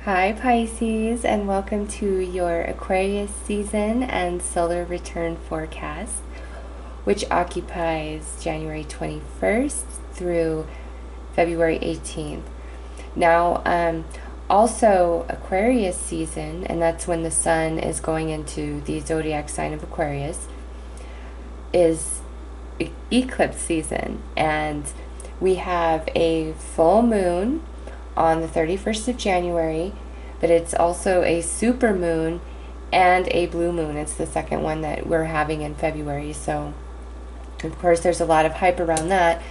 Hi Pisces, and welcome to your Aquarius season and solar return forecast, which occupies January 21st through February 18th. Now, also Aquarius season, and that's when the sun is going into the zodiac sign of Aquarius, is eclipse season, and we have a full moon on the 31st of January, but it's also a super moon and a blue moon. It's the second one that we're having in February, so of course there's a lot of hype around that.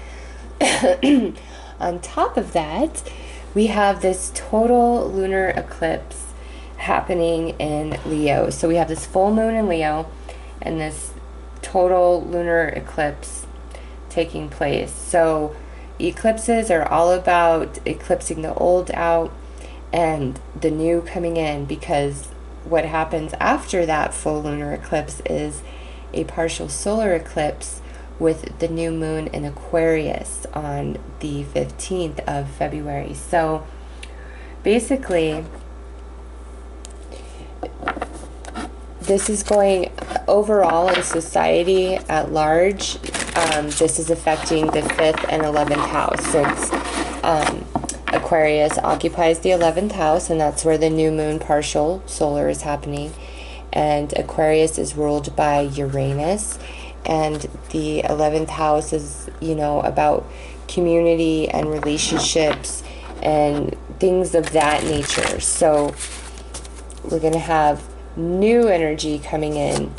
On top of that, we have this total lunar eclipse happening in Leo. So we have this full moon in Leo and this total lunar eclipse taking place. So eclipses are all about eclipsing the old out and the new coming in, because what happens after that full lunar eclipse is a partial solar eclipse with the new moon in Aquarius on the 15th of February. So basically, this is going overall in society at large. This is affecting the 5th and 11th house, since Aquarius occupies the 11th house, and that's where the new moon partial solar is happening. And Aquarius is ruled by Uranus, and the 11th house is, about community and relationships and things of that nature. So we're going to have new energy coming in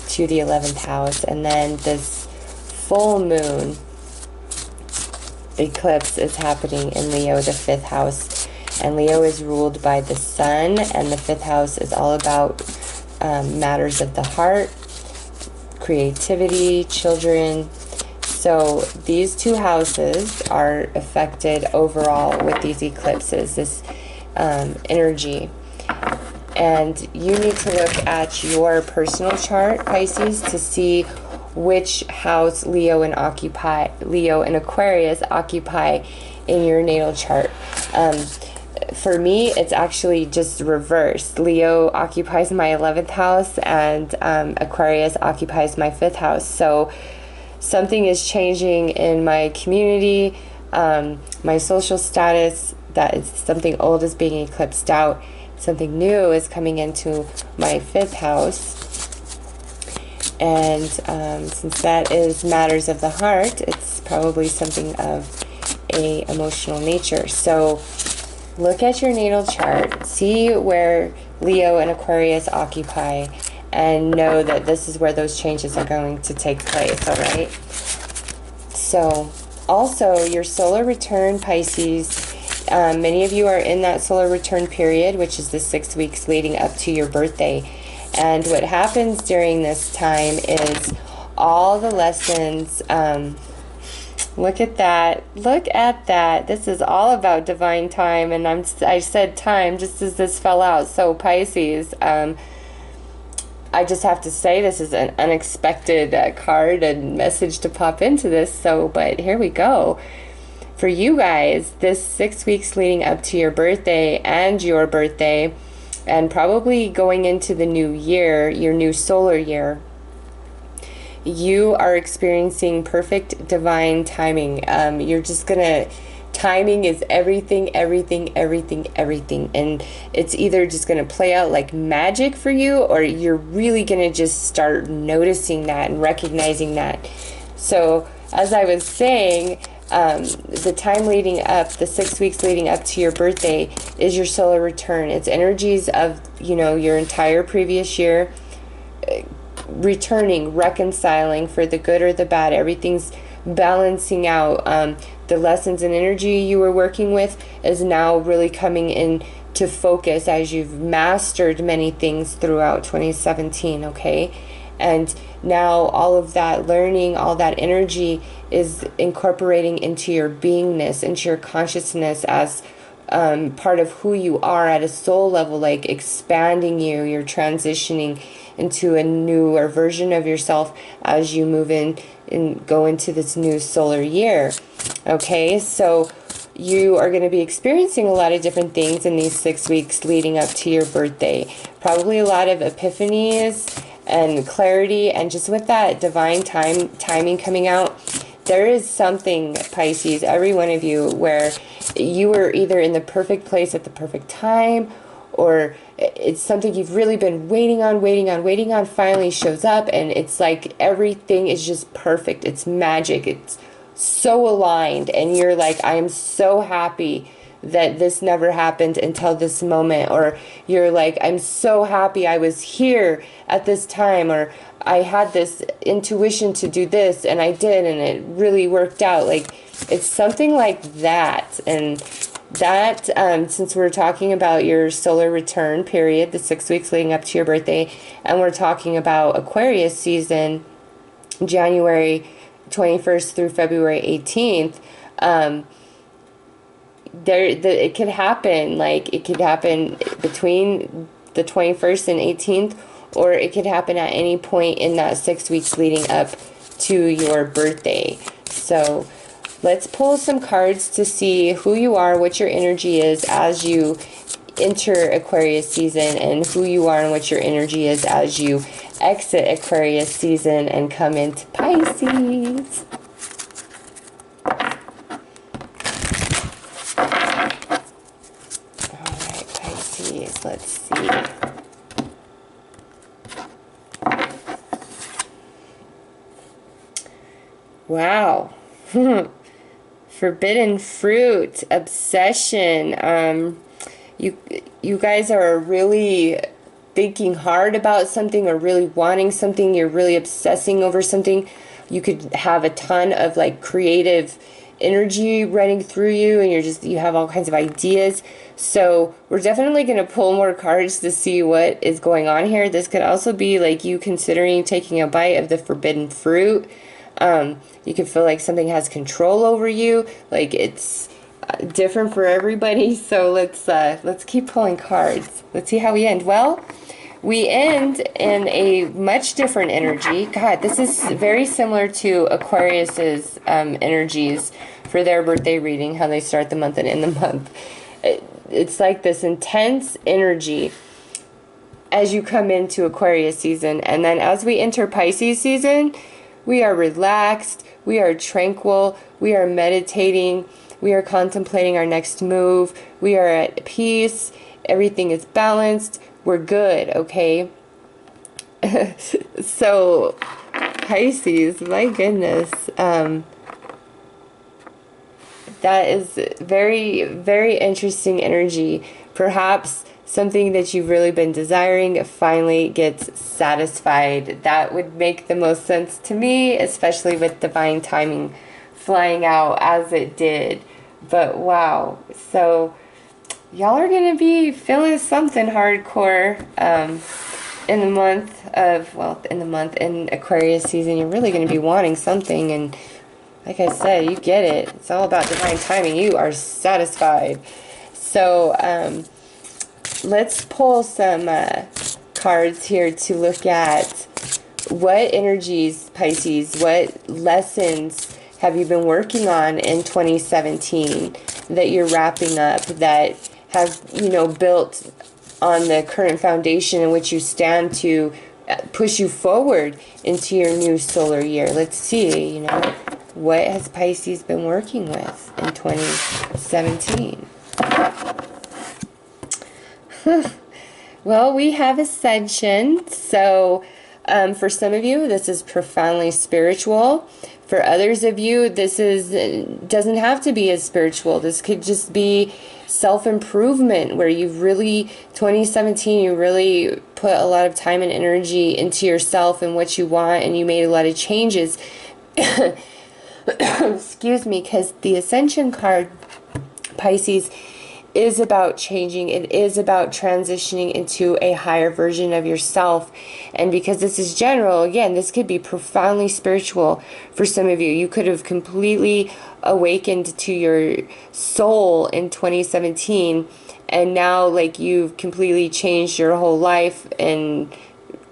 to the 11th house, and then this full moon eclipse is happening in Leo, the 5th house, and Leo is ruled by the sun, and the 5th house is all about matters of the heart, creativity, children. So these two houses are affected overall with these eclipses, this energy. And you need to look at your personal chart, Pisces, to see which house Leo and Aquarius occupy in your natal chart. For me, it's actually just reversed. Leo occupies my 11th house, and Aquarius occupies my 5th house. So something is changing in my community, my social status. That is, something old is being eclipsed out. Something new is coming into my 5th house. And since that is matters of the heart, it's probably something of a emotional nature. So look at your natal chart, see where Leo and Aquarius occupy, and know that this is where those changes are going to take place, all right? So also your solar return, Pisces, many of you are in that solar return period, which is the 6 weeks leading up to your birthday. And what happens during this time is all the lessons, look at that, this is all about divine time, and I said time just as this fell out. So Pisces, I just have to say this is an unexpected card and message to pop into this, but here we go. For you guys, this 6 weeks leading up to your birthday and your birthday, and probably going into the new year, your new solar year, you are experiencing perfect divine timing. You're just gonna, timing is everything, and it's either just gonna play out like magic for you, or you're really gonna just start noticing that and recognizing that. So as I was saying, the time leading up, the 6 weeks leading up to your birthday, is your solar return. It's energies of, your entire previous year, returning, reconciling for the good or the bad. Everything's balancing out. The lessons and energy you were working with is now really coming in to focus as you've mastered many things throughout 2017, okay? And now all of that learning, all that energy is incorporating into your beingness, into your consciousness as part of who you are at a soul level, like expanding you. You're transitioning into a newer version of yourself as you move in and go into this new solar year. Okay, so you are going to be experiencing a lot of different things in these 6 weeks leading up to your birthday. Probably a lot of epiphanies and clarity, and just with that divine timing coming out, there is something, Pisces, every one of you, where you were either in the perfect place at the perfect time, or it's something you've really been waiting on, finally shows up, and it's like everything is just perfect. It's magic. It's so aligned, and you're like, I am so happy that this never happened until this moment. Or you're like, I'm so happy I was here at this time, or I had this intuition to do this and I did, and it really worked out. Like, it's something like that. And that, since we're talking about your solar return period, the 6 weeks leading up to your birthday, and we're talking about Aquarius season, January 21st through February 18th, it could happen, like, it could happen between the 21st and 18th, or it could happen at any point in that 6 weeks leading up to your birthday. So let's pull some cards to see who you are, what your energy is as you enter Aquarius season, and who you are and what your energy is as you exit Aquarius season and come into Pisces. Alright, Pisces, let's see. Wow. Forbidden fruit, obsession. You guys are really thinking hard about something, or really wanting something. You're really obsessing over something. You could have a ton of like creative energy running through you, and you have all kinds of ideas. So we're definitely going to pull more cards to see what is going on here. This could also be like you considering taking a bite of the forbidden fruit. You could feel like something has control over you. Like, it's different for everybody. So let's keep pulling cards. Let's see how we end. Well, we end in a much different energy. God, this is very similar to Aquarius's energies for their birthday reading, how they start the month and end the month. It's like this intense energy as you come into Aquarius season, and then as we enter Pisces season, we are relaxed, we are tranquil, we are meditating, we are contemplating our next move, we are at peace, everything is balanced, we're good, okay? So, Pisces, my goodness, that is very, very interesting energy. Perhaps something that you've really been desiring finally gets satisfied. That would make the most sense to me, especially with divine timing flying out as it did. But wow, so y'all are going to be feeling something hardcore in Aquarius season. You're really going to be wanting something, and like I said, you get it. It's all about divine timing. You are satisfied. So, let's pull some cards here to look at what energies, Pisces, what lessons have you been working on in 2017 that you're wrapping up, that have, built on the current foundation in which you stand to push you forward into your new solar year. Let's see, what has Pisces been working with in 2017? Well, we have Ascension. So for some of you, this is profoundly spiritual. For others of you, this doesn't have to be as spiritual. This could just be self-improvement, where 2017, you really put a lot of time and energy into yourself and what you want, and you made a lot of changes. Excuse me, because the Ascension card, Pisces, is about changing. It is about transitioning into a higher version of yourself. And because this is general, again, this could be profoundly spiritual for some of you. You could have completely awakened to your soul in 2017, and now like you've completely changed your whole life and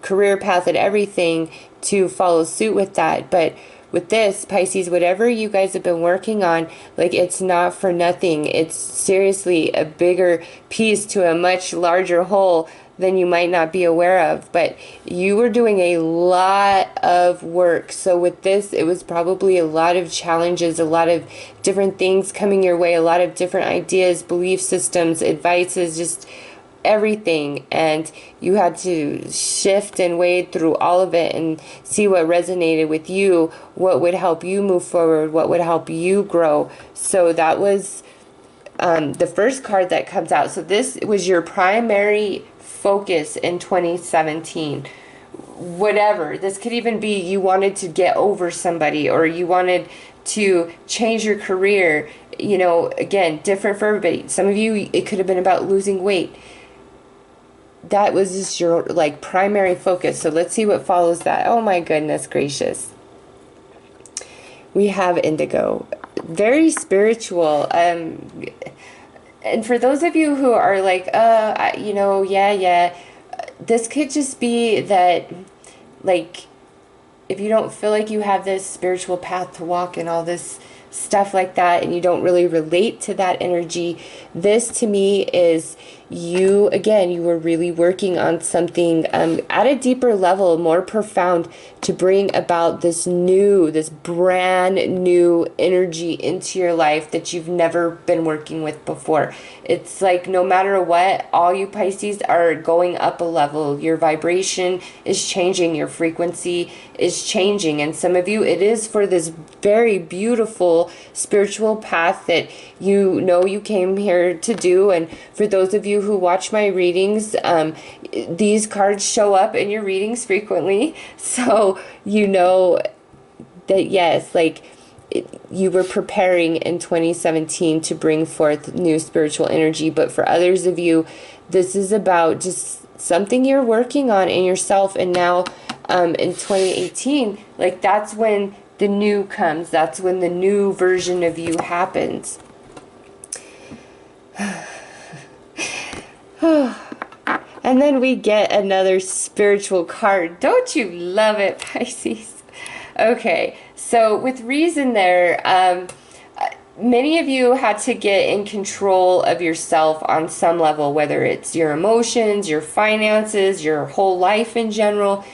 career path and everything to follow suit with that. But with this, Pisces, whatever you guys have been working on, like, it's not for nothing. It's seriously a bigger piece to a much larger whole than you might not be aware of. But you were doing a lot of work. So with this, it was probably a lot of challenges, a lot of different things coming your way, a lot of different ideas, belief systems, advices, just everything. And you had to shift and wade through all of it and see what resonated with you, what would help you move forward, what would help you grow. So that was the first card that comes out. So this was your primary focus in 2017. Whatever. This could even be you wanted to get over somebody, or you wanted to change your career. You know, again, different for everybody. Some of you, it could have been about losing weight. That was just your like primary focus. So let's see what follows that. Oh my goodness gracious. We have indigo. Very spiritual. And for those of you who are like, you know, yeah, this could just be that, like, if you don't feel like you have this spiritual path to walk and all this stuff like that, and you don't really relate to that energy, this to me is you, again, you were really working on something at a deeper level, more profound, to bring about this brand new energy into your life that you've never been working with before. It's like no matter what, all you Pisces are going up a level. Your vibration is changing, your frequency is changing, and some of you, it is for this very beautiful spiritual path that you know you came here to do. And for those of you who watch my readings, these cards show up in your readings frequently, so you know that yes, like you were preparing in 2017 to bring forth new spiritual energy. But for others of you, this is about just something you're working on in yourself. And now in 2018, like that's when the new comes. That's when the new version of you happens. And then we get another spiritual card. Don't you love it, Pisces? Okay, so with reason there, many of you had to get in control of yourself on some level, whether it's your emotions, your finances, your whole life in general.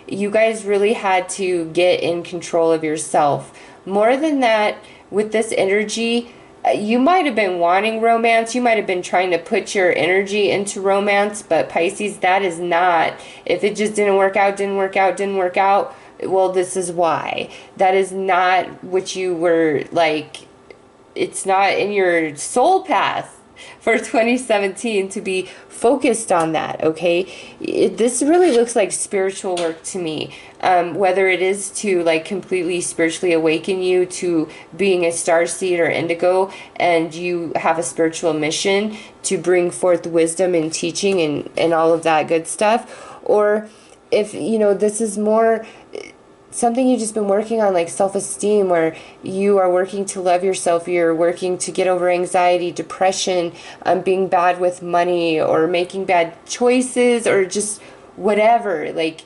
You guys really had to get in control of yourself. More than that, with this energy, you might have been wanting romance. You might have been trying to put your energy into romance, but Pisces, that is not. If it just didn't work out, well, this is why. That is not what you were like. It's not in your soul path for 2017 to be focused on that, okay? This really looks like spiritual work to me. Whether it is to like completely spiritually awaken you to being a starseed or indigo, and you have a spiritual mission to bring forth wisdom and teaching and all of that good stuff. Or if, you know, this is more something you've just been working on, like self-esteem, where you are working to love yourself, you're working to get over anxiety, depression, being bad with money, or making bad choices, or just whatever, like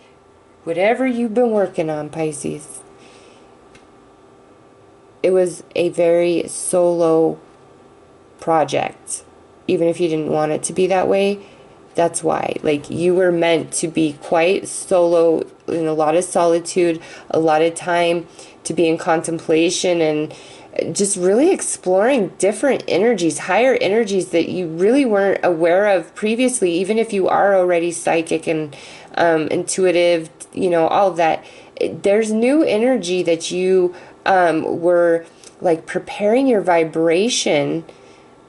whatever you've been working on, Pisces. It was a very solo project, even if you didn't want it to be that way. That's why, like, you were meant to be quite solo, in a lot of solitude, a lot of time to be in contemplation and just really exploring different energies, higher energies that you really weren't aware of previously, even if you are already psychic and intuitive, you know, all of that. There's new energy that you were like preparing your vibration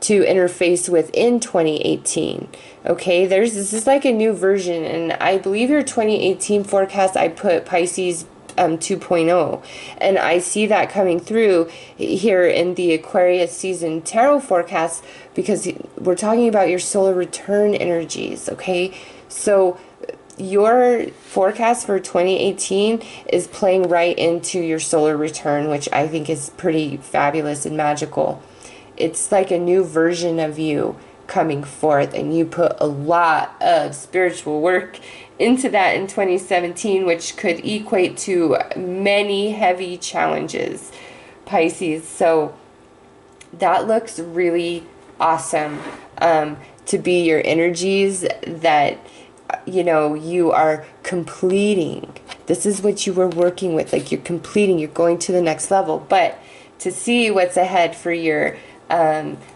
to interface with in 2018. Okay, this is like a new version, and I believe your 2018 forecast, I put Pisces 2.0, and I see that coming through here in the Aquarius season tarot forecast, because we're talking about your solar return energies. Okay, so your forecast for 2018 is playing right into your solar return, which I think is pretty fabulous and magical. It's like a new version of you coming forth, and you put a lot of spiritual work into that in 2017, which could equate to many heavy challenges, Pisces. So that looks really awesome, to be your energies that, you know, you are completing. This is what you were working with, like you're completing, you're going to the next level. But to see what's ahead for your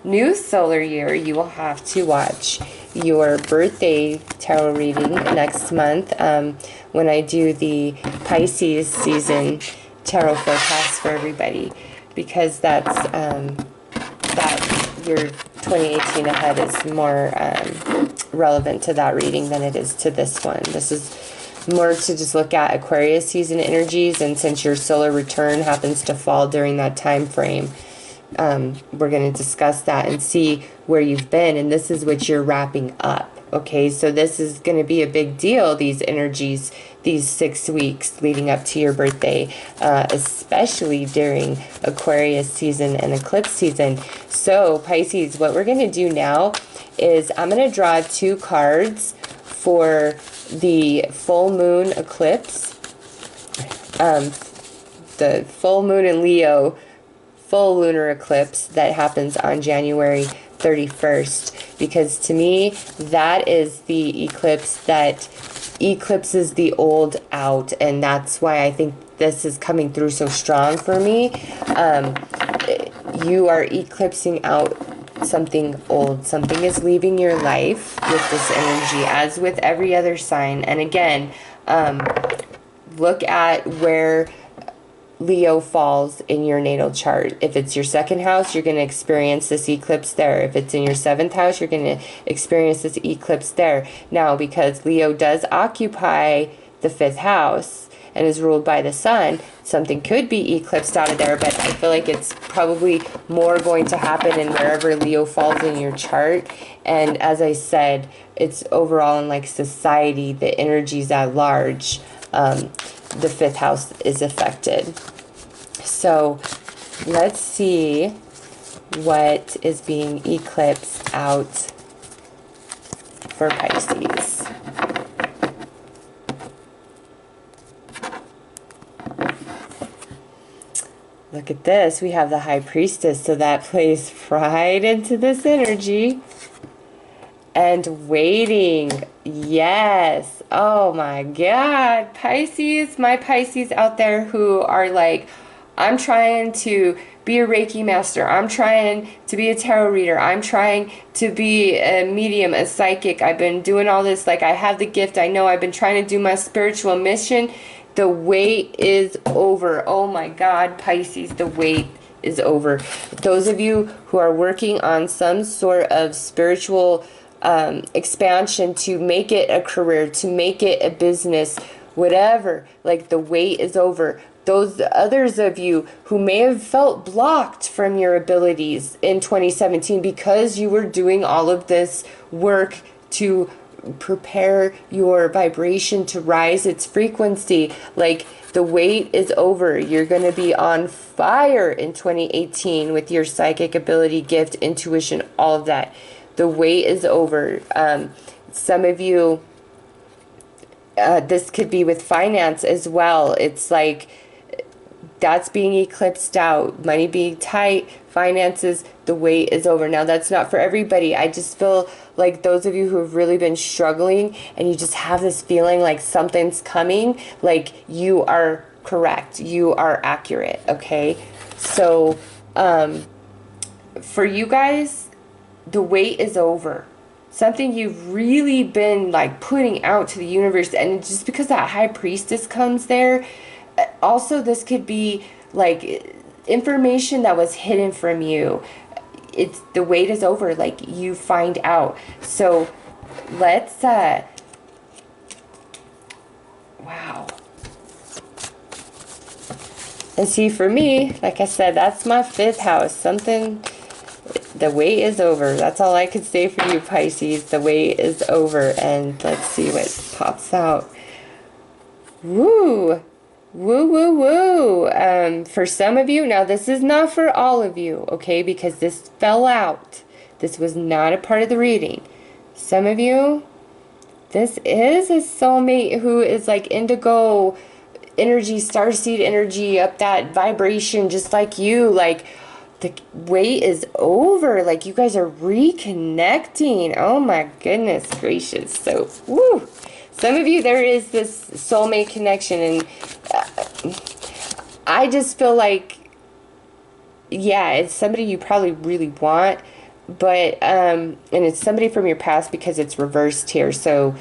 new solar year, you will have to watch your birthday tarot reading next month, when I do the Pisces season tarot forecast for everybody, because that's that your 2018 ahead is more relevant to that reading than it is to this one. This is more to just look at Aquarius season energies, and since your solar return happens to fall during that time frame, we're going to discuss that and see where you've been, and this is what you're wrapping up. Okay, so this is going to be a big deal, these energies, these 6 weeks leading up to your birthday, especially during Aquarius season and eclipse season. So Pisces, what we're going to do now is I'm going to draw 2 cards for the full moon eclipse, the full moon in Leo, full lunar eclipse that happens on January 31st, because to me that is the eclipse that eclipses the old out, and that's why I think this is coming through so strong for me. You are eclipsing out something old. Something is leaving your life with this energy, as with every other sign. And again, look at where Leo falls in your natal chart. If it's your 2nd house, you're going to experience this eclipse there. If it's in your 7th house, you're going to experience this eclipse there. Now, because Leo does occupy the 5th house and is ruled by the sun, something could be eclipsed out of there, but I feel like it's probably more going to happen in wherever Leo falls in your chart. And as I said, it's overall in like society, the energies at large, the 5th house is affected. So let's see what is being eclipsed out for Pisces. Look at this. We have the High Priestess, so that plays right into this energy. And waiting. Yes. Oh my God. Pisces, my Pisces out there who are like, I'm trying to be a Reiki master. I'm trying to be a tarot reader. I'm trying to be a medium, a psychic. I've been doing all this. Like, I have the gift. I know I've been trying to do my spiritual mission. The wait is over. Oh my God, Pisces, the wait is over. Those of you who are working on some sort of spiritual expansion to make it a career, to make it a business, whatever, like the wait is over. Those others of you who may have felt blocked from your abilities in 2017 because you were doing all of this work to prepare your vibration to rise its frequency, like the wait is over. You're going to be on fire in 2018 with your psychic ability, gift, intuition, all of that. The wait is over. Some of you, this could be with finance as well. It's like that's being eclipsed out. Money being tight, finances, the wait is over. Now, that's not for everybody. I just feel like those of you who have really been struggling and you just have this feeling like something's coming, like you are correct. You are accurate, okay? So, for you guys, the wait is over. Something you've really been like putting out to the universe, and just because that High Priestess comes there, also this could be like information that was hidden from you. It's the wait is over, like you find out. So let's wow. And see, for me, like I said, that's my 5th house. Something, the wait is over. That's all I could say for you, Pisces. The wait is over. And let's see what pops out. Woo! Woo, woo, woo. For some of you, now this is not for all of you, okay? Because this fell out. This was not a part of the reading. Some of you, this is a soulmate who is like indigo energy, starseed energy, up that vibration, just like you. Like, the wait is over. Like, you guys are reconnecting. Oh my goodness gracious. So, woo. Some of you, there is this soulmate connection, and I just feel like, yeah, it's somebody you probably really want, but, and it's somebody from your past because it's reversed here. So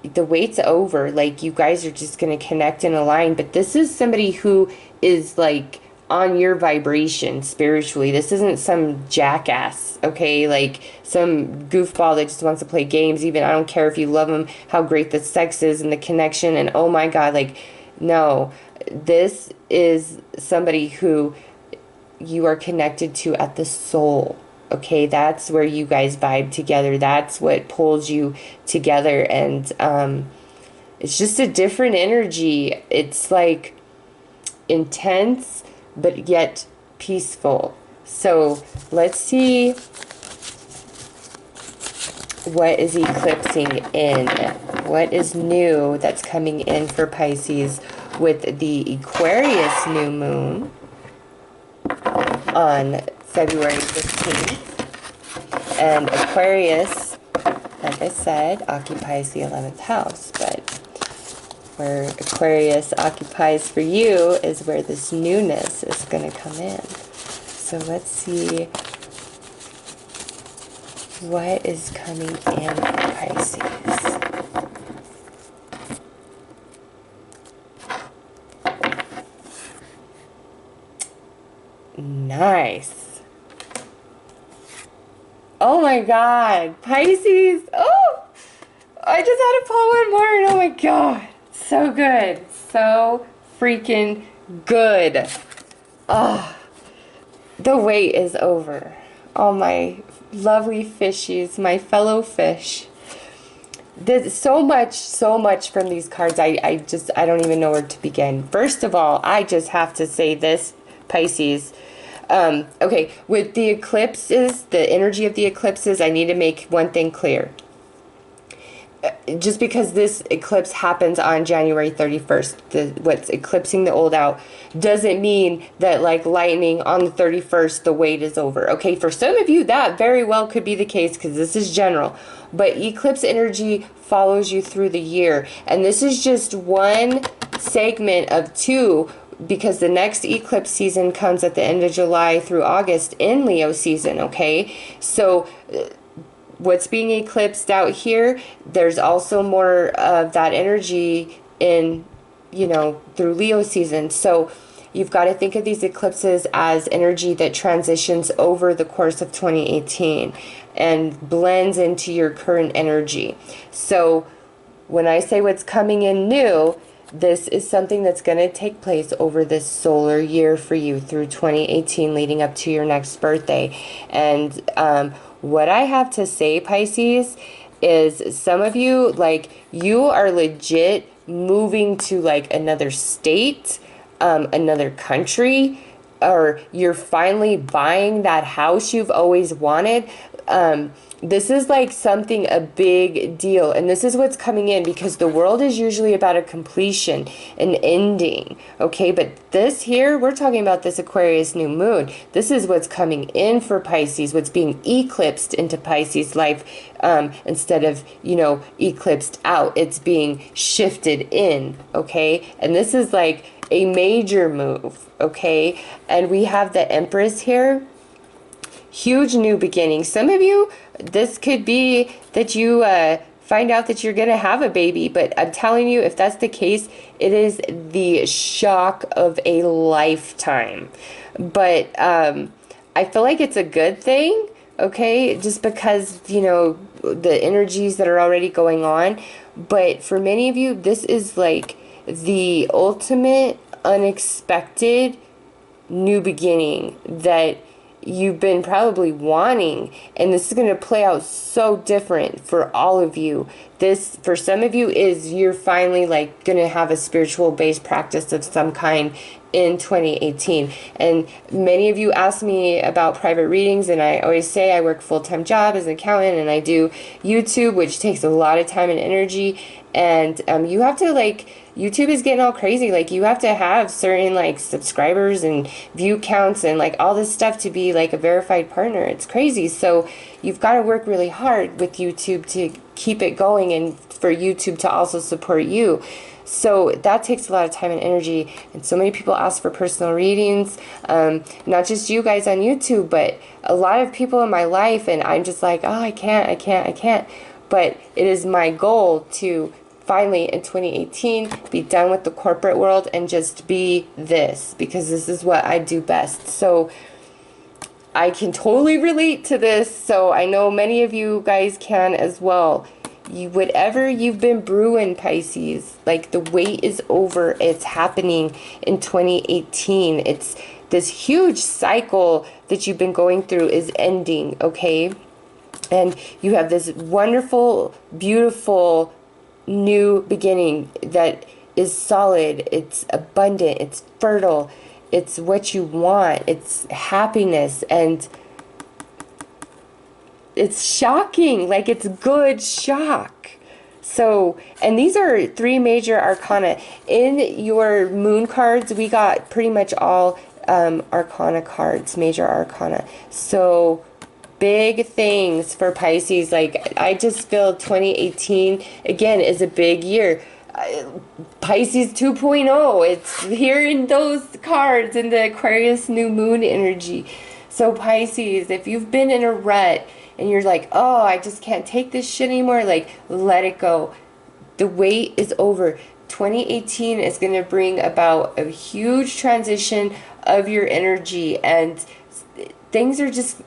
the wait's over. Like, you guys are just going to connect and align, but this is somebody who is like on your vibration spiritually. This isn't some jackass, okay? Like some goofball that just wants to play games. Even, I don't care if you love him, how great the sex is and the connection, and oh my God, like, no. This is somebody who you are connected to at the soul. Okay, that's where you guys vibe together. That's what pulls you together. And it's just a different energy. It's like intense, but yet peaceful. So let's see what is eclipsing in. What is new that's coming in for Pisces with the Aquarius new moon on February 15th. And Aquarius, like I said, occupies the 11th house. But where Aquarius occupies for you is where this newness is going to come in. So let's see what is coming in for Pisces. Nice. Oh my God, Pisces. Oh, I just had to pull one more, and oh my God, so good, so freaking good. Oh, the wait is over. All my lovely fishies, my fellow fish. There's so much from these cards. I don't even know where to begin. First of all, I just have to say this, Pisces. Okay, with the eclipses, the energy of the eclipses, I need to make one thing clear. Just because this eclipse happens on January 31st, what's eclipsing the old out, doesn't mean that like lightning on the 31st, the wait is over. Okay, for some of you, that very well could be the case because this is general. But eclipse energy follows you through the year. And this is just one segment of two, because the next eclipse season comes at the end of July through August in Leo season, okay? So what's being eclipsed out here, there's also more of that energy in, you know, through Leo season. So you've got to think of these eclipses as energy that transitions over the course of 2018 and blends into your current energy. So when I say what's coming in new, this is something that's going to take place over this solar year for you through 2018 leading up to your next birthday. And what I have to say, Pisces, is some of you, like, you are legit moving to like another state, another country, or you're finally buying that house you've always wanted. This is like something, a big deal. And this is what's coming in, because the world is usually about a completion, an ending. Okay, but this here, we're talking about this Aquarius new moon. This is what's coming in for Pisces, what's being eclipsed into Pisces life, instead of, you know, eclipsed out. It's being shifted in, okay? And this is like a major move, okay? And we have the Empress here. Huge new beginning. Some of you, this could be that you find out that you're going to have a baby, but I'm telling you, if that's the case, it is the shock of a lifetime. But I feel like it's a good thing, okay, just because, you know, the energies that are already going on. But for many of you, this is like the ultimate unexpected new beginning that you've been probably wanting, and this is going to play out so different for all of you. This, for some of you, is you're finally like going to have a spiritual based practice of some kind in 2018. And many of you ask me about private readings, and I always say I work a full-time job as an accountant, and I do YouTube, which takes a lot of time and energy. And you have to, like, YouTube is getting all crazy. Like, you have to have certain, like, subscribers and view counts and, like, all this stuff to be, like, a verified partner. It's crazy. So you've got to work really hard with YouTube to keep it going and for YouTube to also support you. So that takes a lot of time and energy. And so many people ask for personal readings, not just you guys on YouTube, but a lot of people in my life. And I'm just like, oh, I can't. But it is my goal to finally in 2018 be done with the corporate world and just be this, because this is what I do best. So I can totally relate to this. So I know many of you guys can as well. Whatever you've been brewing, Pisces, like, the wait is over. It's happening in 2018. It's this huge cycle that you've been going through is ending, okay? And you have this wonderful, beautiful new beginning that is solid. It's abundant. It's fertile. It's what you want. It's happiness. And it's shocking. Like, it's good shock. So, and these are 3 major arcana. In your moon cards, we got pretty much all arcana cards, major arcana. So big things for Pisces. Like, I just feel 2018 again is a big year. Pisces 2.0, it's here in those cards in the Aquarius new moon energy. So Pisces, if you've been in a rut and you're like, oh, I just can't take this shit anymore, like, let it go. The wait is over. 2018 is going to bring about a huge transition of your energy, and things are just,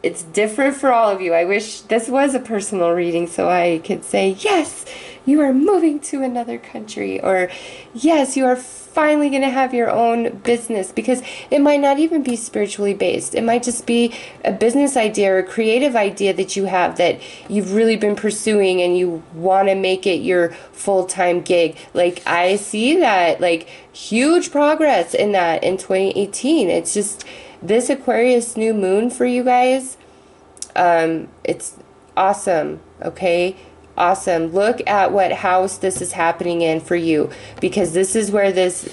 it's different for all of you. I wish this was a personal reading so I could say, yes, you are moving to another country, or yes, you are finally going to have your own business, because it might not even be spiritually based. It might just be a business idea or a creative idea that you have that you've really been pursuing and you want to make it your full-time gig. Like, I see that, like, huge progress in that in 2018. It's just this Aquarius new moon for you guys. It's awesome, okay? Awesome. Look at what house this is happening in for you, because this is where this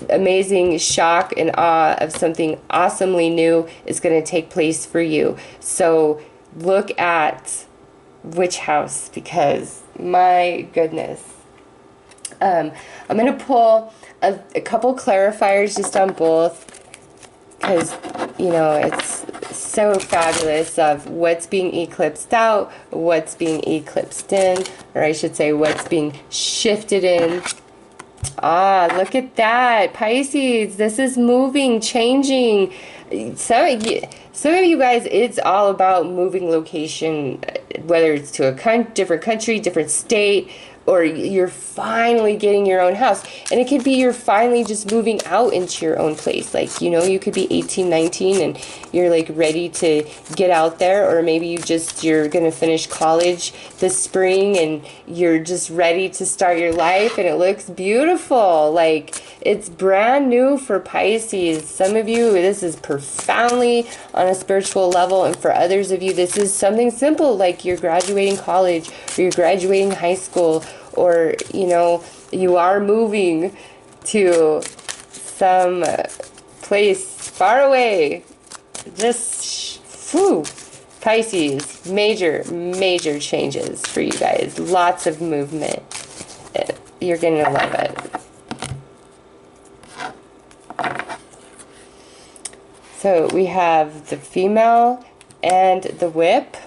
amazing shock and awe of something awesomely new is going to take place for you. So look at which house, because my goodness. I'm going to pull a couple clarifiers just on both, because, you know, it's so fabulous of what's being eclipsed out, what's being eclipsed in, or I should say what's being shifted in. Ah, look at that, Pisces. This is moving, changing. Some of you guys, it's all about moving location, whether it's to a different country, different state, or you're finally getting your own house. And it could be you're finally just moving out into your own place. Like, you know, you could be 18, 19 and you're like ready to get out there, or maybe you're going to finish college this spring and you're just ready to start your life and it looks beautiful. Like, it's brand new for Pisces. Some of you, this is profoundly on a spiritual level, and for others of you, this is something simple, like you're graduating college or you're graduating high school, or, you know, you are moving to some place far away. Just, whew, Pisces, major changes for you guys. Lots of movement. You're going to love it. So we have the female and the whip.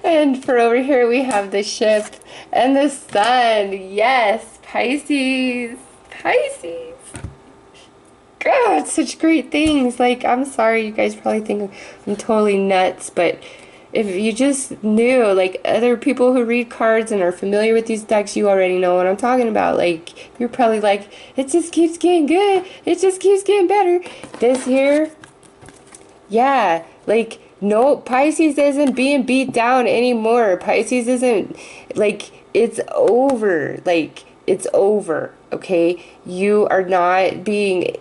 And for over here we have the ship and the sun. Yes, Pisces. Pisces. God, such great things. Like, I'm sorry, you guys probably think I'm totally nuts, but if you just knew, like, other people who read cards and are familiar with these decks, you already know what I'm talking about. Like, you're probably like, it just keeps getting good. It just keeps getting better. This here, yeah, like, no, Pisces isn't being beat down anymore. Pisces isn't, like, it's over. Like, it's over, okay? You are not being,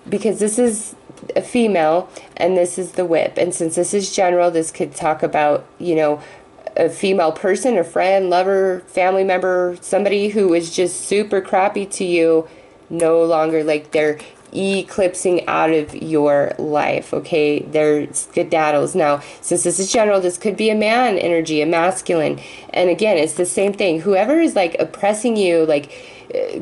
because this is a female and this is the whip. And since this is general, this could talk about, you know, a female person, a friend, lover, family member, somebody who is just super crappy to you, no longer, like, they're eclipsing out of your life, okay? They're skedaddles. Now, since this is general, this could be a man energy, a masculine. And again, it's the same thing. Whoever is like oppressing you, like,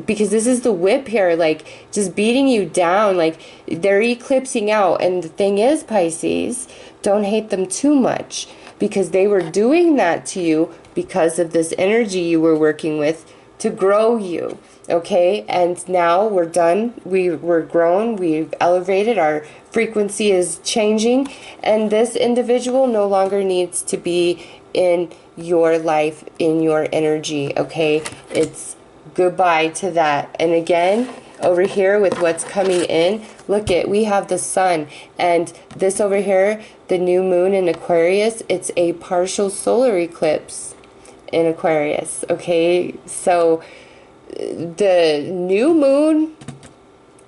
because this is the whip here, like just beating you down, like they're eclipsing out. And the thing is, Pisces, don't hate them too much, because they were doing that to you because of this energy you were working with to grow you. Okay, and now we're done. We're grown. We've elevated. Our frequency is changing, and this individual no longer needs to be in your life, in your energy. Okay, it's goodbye to that. And again, over here with what's coming in, look at, we have the sun, and this over here, the new moon in Aquarius, it's a partial solar eclipse in Aquarius. Okay, so the new moon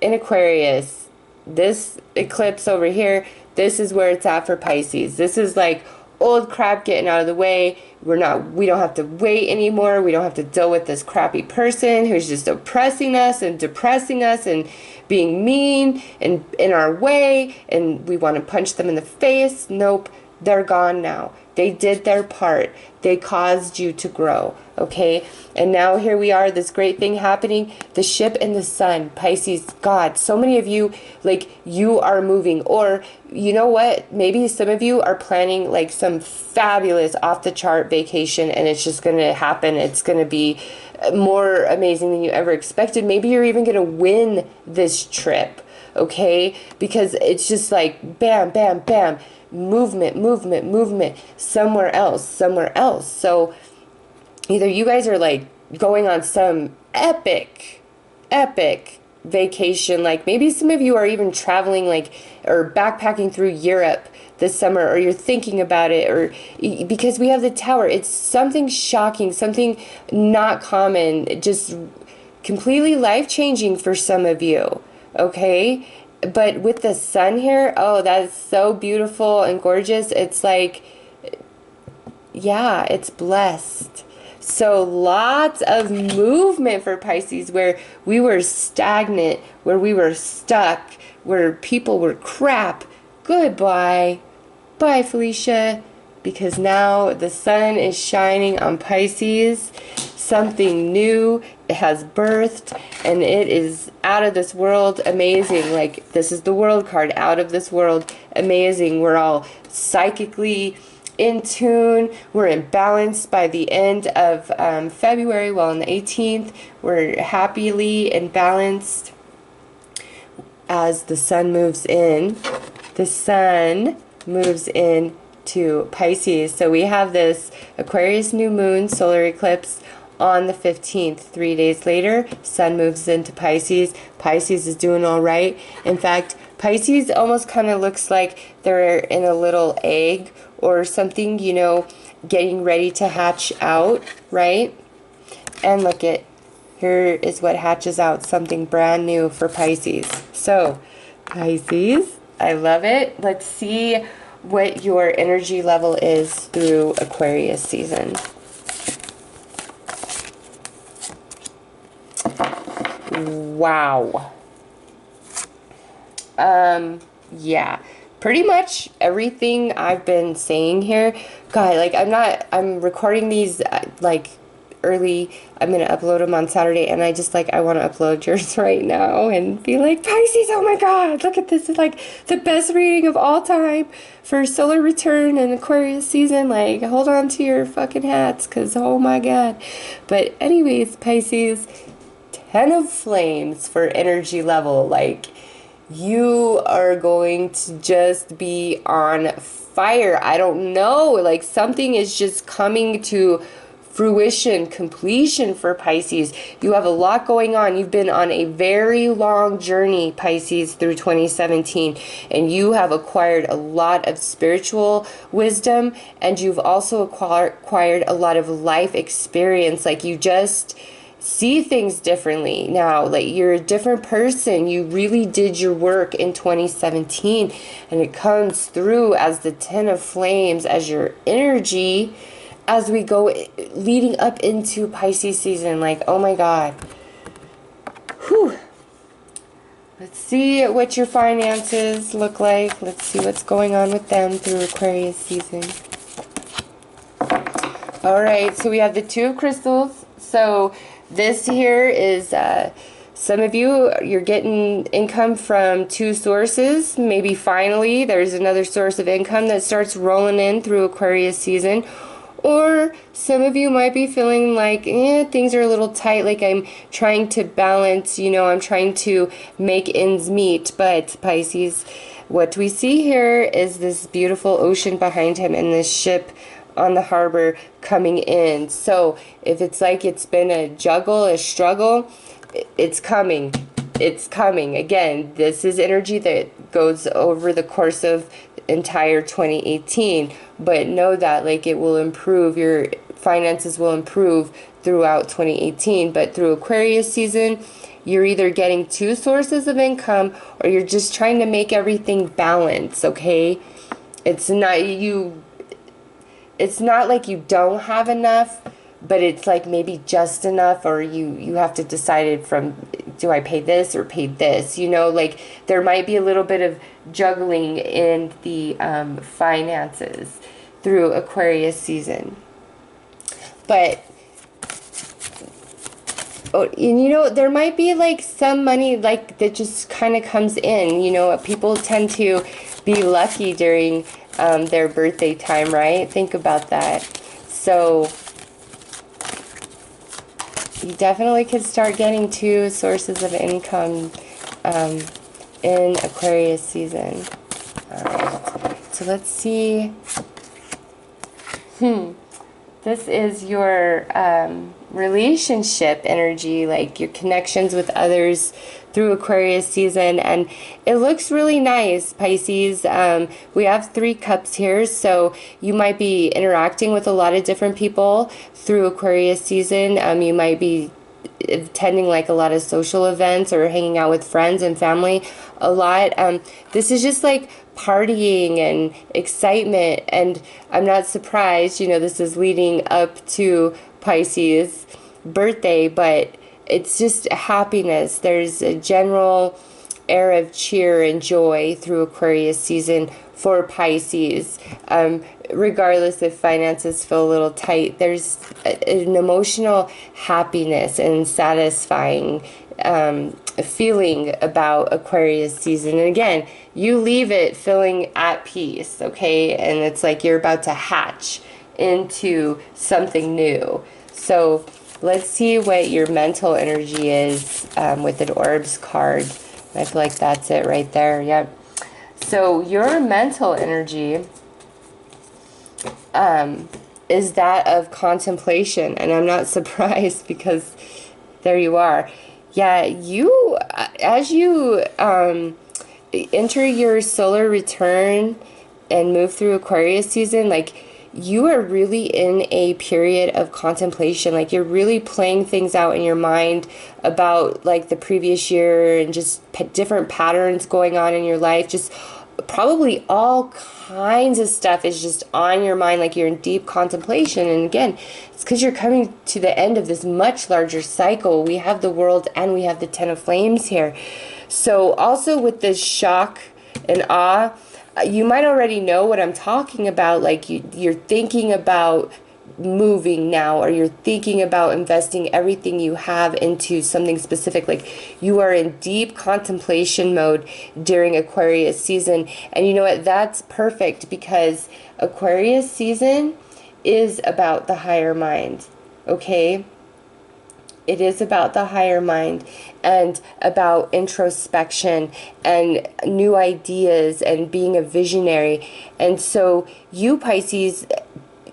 in Aquarius, this eclipse over here, this is where it's at for Pisces. This is like old crap getting out of the way. We don't have to wait anymore. We don't have to deal with this crappy person who's just oppressing us and depressing us and being mean and in our way, and we want to punch them in the face. Nope, they're gone now. They did their part. They caused you to grow, okay? And now here we are, this great thing happening, the ship and the sun, Pisces, God, so many of you, like, you are moving. Or, you know what, maybe some of you are planning, like, some fabulous off-the-chart vacation, and it's just going to happen. It's going to be more amazing than you ever expected. Maybe you're even going to win this trip, okay? Because it's just like, bam, bam, bam, movement, movement, movement, somewhere else, somewhere else. So either you guys are like going on some epic vacation, like maybe some of you are even traveling, like, or backpacking through Europe this summer, or you're thinking about it, or because we have the Tower, it's something shocking, something not common, just completely life-changing for some of you, okay? But with the sun here, oh, that's so beautiful and gorgeous. It's like, yeah, it's blessed. So lots of movement for Pisces, where we were stagnant, where we were stuck, where people were crap. Goodbye. Bye, Felicia. Because now the sun is shining on Pisces. Something new has birthed, and it is out of this world amazing. Like, this is the world card, out of this world amazing. We're all psychically in tune. We're in balance by the end of February. Well, on the 18th, we're happily in balanced as the sun moves in. The sun moves in to Pisces. So we have this Aquarius new moon solar eclipse on the 15th. 3 days later, sun moves into Pisces. Pisces is doing all right. In fact, Pisces almost kind of looks like they're in a little egg or something, you know, getting ready to hatch out, right? And look at, here is what hatches out, something brand new for Pisces. So, Pisces, I love it. Let's see what your energy level is through Aquarius season. Wow. Yeah, pretty much everything I've been saying here. God, like, I'm recording these like early. I'm gonna upload them on Saturday, and I want to upload yours right now and be like, Pisces, oh my God, look at this. It's like the best reading of all time for solar return and Aquarius season. Like, hold on to your fucking hats, because oh my God. But anyways, Pisces, 10 of flames for energy level. Like, you are going to just be on fire. I don't know, like, something is just coming to fruition, completion for Pisces. You have a lot going on. You've been on a very long journey, Pisces, through 2017, and you have acquired a lot of spiritual wisdom, and you've also acquired a lot of life experience. Like, you just see things differently now. Like, you're a different person. You really did your work in 2017, and it comes through as the Ten of Flames, as your energy, as we go leading up into Pisces season. Like, oh my God. Whew. Let's see what your finances look like. Let's see what's going on with them through Aquarius season. All right, so we have the Two of Crystals. So this here is some of you, you're getting income from two sources. Maybe finally there's another source of income that starts rolling in through Aquarius season. Or some of you might be feeling like, things are a little tight, like I'm trying to balance, you know, I'm trying to make ends meet. But Pisces, what we see here is this beautiful ocean behind him and this ship on the harbor coming in. So if it's like it's been a juggle, a struggle, it's coming. It's coming. Again, this is energy that goes over the course of entire 2018, but know that like it will improve, your finances will improve throughout 2018. But through Aquarius season, you're either getting two sources of income or you're just trying to make everything balance. Okay, it's not like you don't have enough, but it's like maybe just enough, or you have to decide it from, do I pay this or pay this? You know, like there might be a little bit of juggling in the finances through Aquarius season. But and you know, there might be like some money like that just kind of comes in. You know, people tend to be lucky during their birthday time, right? Think about that. So you definitely could start getting two sources of income in Aquarius season. All right. So let's see. This is your relationship energy, like your connections with others through Aquarius season, and it looks really nice, Pisces. We have 3 cups here, so you might be interacting with a lot of different people through Aquarius season. You might be attending like a lot of social events or hanging out with friends and family a lot. This is just like partying and excitement, and I'm not surprised, you know, this is leading up to Pisces birthday, but it's just happiness. There's a general air of cheer and joy through Aquarius season for Pisces. Regardless if finances feel a little tight, there's an emotional happiness and satisfying feeling about Aquarius season. And again, you leave it feeling at peace, okay? And it's like you're about to hatch into something new. So let's see what your mental energy is with an Orbs card. I feel like that's it right there. Yep. So your mental energy is that of contemplation, and I'm not surprised because there you are. Yeah, you, as you enter your solar return and move through Aquarius season, like you are really in a period of contemplation. Like you're really playing things out in your mind about like the previous year and just different patterns going on in your life. Just probably all kinds of stuff is just on your mind, like you're in deep contemplation. And again, it's because you're coming to the end of this much larger cycle. We have the world and we have the Ten of Flames here. So also with this shock and awe, you might already know what I'm talking about. Like you're thinking about moving now, or you're thinking about investing everything you have into something specific. Like you are in deep contemplation mode during Aquarius season. And you know what? That's perfect, because Aquarius season is about the higher mind, okay? It is about the higher mind and about introspection and new ideas and being a visionary. And so you, Pisces,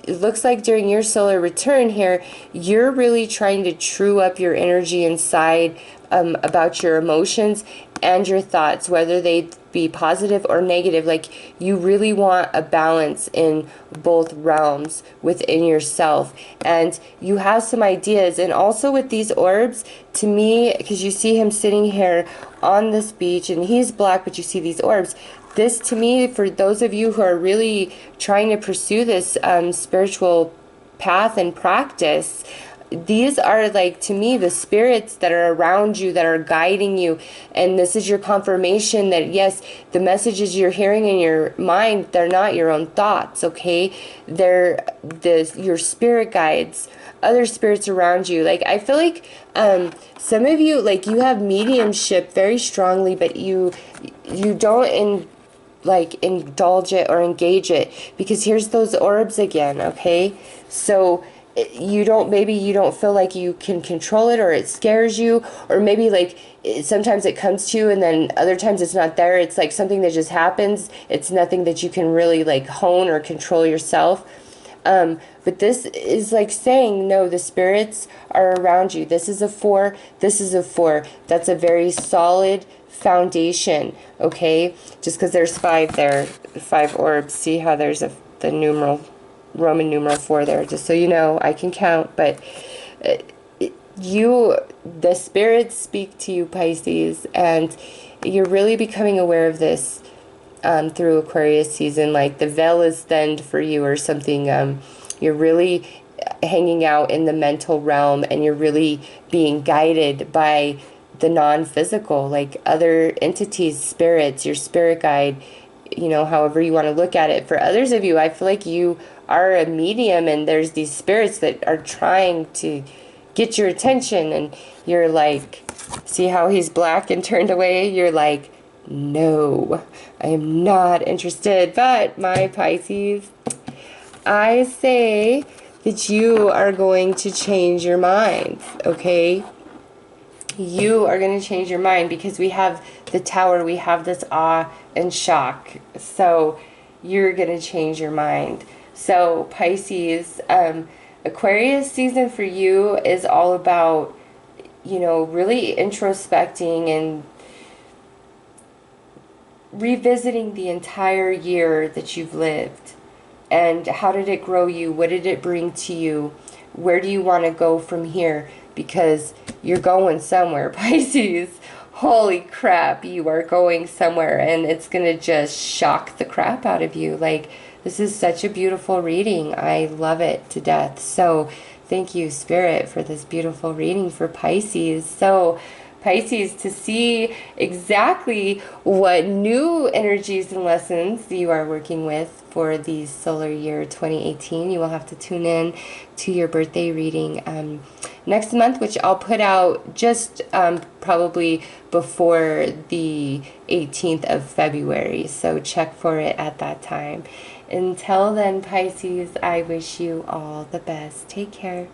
it looks like during your solar return here, you're really trying to true up your energy inside about your emotions and your thoughts, whether they be positive or negative. Like, you really want a balance in both realms within yourself, and you have some ideas. And also with these orbs, to me, because you see him sitting here on this beach, and he's black, but you see these orbs. This, to me, for those of you who are really trying to pursue this spiritual path and practice, these are, like, to me, the spirits that are around you, that are guiding you. And this is your confirmation that, yes, the messages you're hearing in your mind, they're not your own thoughts, okay? They're your spirit guides, other spirits around you. Like, I feel like some of you, like, you have mediumship very strongly, but you don't indulge it or engage it, because here's those orbs again, okay? So maybe you don't feel like you can control it, or it scares you, or maybe like sometimes it comes to you and then other times it's not there. It's like something that just happens. It's nothing that you can really like hone or control yourself. But this is like saying, no, the spirits are around you. This is a 4. This is a 4. That's a very solid foundation, okay? Just because there's 5 there, 5 orbs. See how there's the numeral, Roman numeral 4 there, just so you know. I can count, but the spirits speak to you, Pisces, and you're really becoming aware of this through Aquarius season. Like, the veil is thinned for you or something. You're really hanging out in the mental realm, and you're really being guided by the non-physical, like other entities, spirits, your spirit guide, you know, however you want to look at it. For others of you, I feel like you are a medium, and there's these spirits that are trying to get your attention, and you're like, see how he's black and turned away? You're like, no, I am not interested. But my Pisces, I say that you are going to change your mind, okay? You are going to change your mind, because we have the Tower, we have this awe and shock. So you're going to change your mind. So Pisces, Aquarius season for you is all about, you know, really introspecting and revisiting the entire year that you've lived. And how did it grow you? What did it bring to you? Where do you want to go from here? Because you're going somewhere, Pisces. Holy crap, you are going somewhere, and it's going to just shock the crap out of you. Like, this is such a beautiful reading. I love it to death. So thank you, Spirit, for this beautiful reading for Pisces. So Pisces, to see exactly what new energies and lessons you are working with for the solar year 2018, you will have to tune in to your birthday reading next month, which I'll put out just probably before the 18th of February. So check for it at that time. Until then, Pisces, I wish you all the best. Take care.